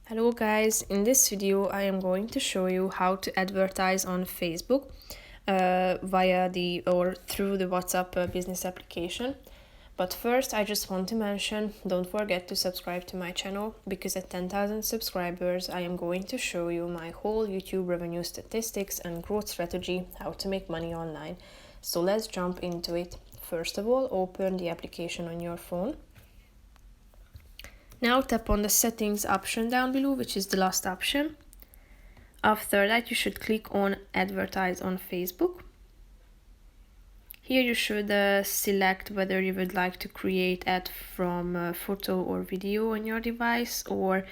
Hello guys, in this video I am going to show you how to advertise on Facebook via or through the WhatsApp business application. But first I just want to mention, don't forget to subscribe to my channel, because at 10,000 subscribers I am going to show you my whole YouTube revenue statistics and growth strategy, how to make money online. So let's jump into it. First of all, open the application on your phone. Now tap on the settings option down below, which is the last option. After that, you should click on advertise on Facebook. Here you should select whether you would like to create ad from photo or video on your device, or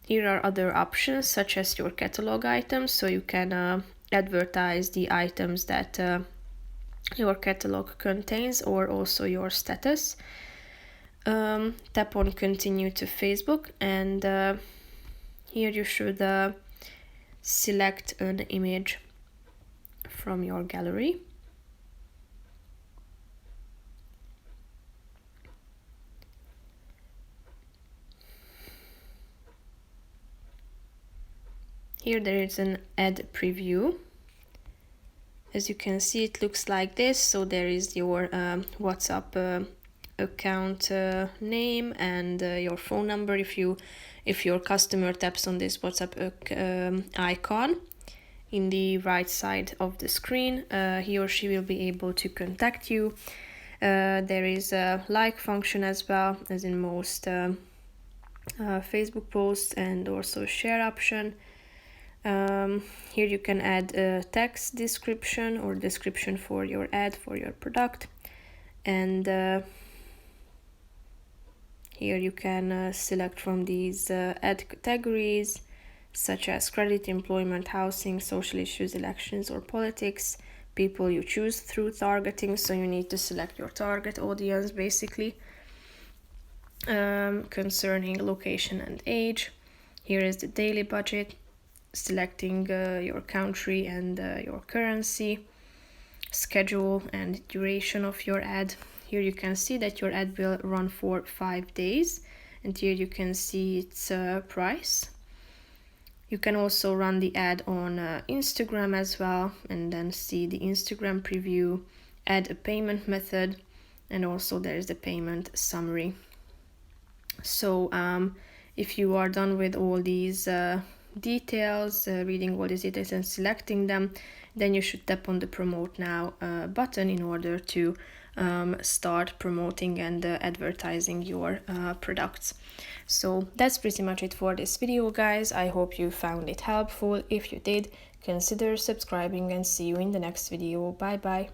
here are other options such as your catalog items, so you can advertise the items that your catalog contains, or also your status. Tap on continue to Facebook, and here you should select an image from your gallery. Here there is an ad preview. As you can see, it looks like this. So there is your WhatsApp account name and your phone number. If your customer taps on this WhatsApp icon in the right side of the screen, he or she will be able to contact you. There is a like function as well as in most Facebook posts, and also share option. Here you can add a text description or description for your ad, for your product, and here you can select from these ad categories such as credit, employment, housing, social issues, elections, or politics. People you choose through targeting, so you need to select your target audience basically. Concerning location and age, here is the daily budget, selecting your country and your currency, schedule and duration of your ad. Here you can see that your ad will run for 5 days, and here you can see its price. You can also run the ad on Instagram as well, and then see the Instagram preview, add a payment method, and also there is the payment summary. So if you are done with all these details, reading all these details and selecting them, then you should tap on the promote now button in order to start promoting and advertising your products. So that's pretty much it for this video, guys. I hope you found it helpful. If you did, consider subscribing, and see you in the next video. Bye bye.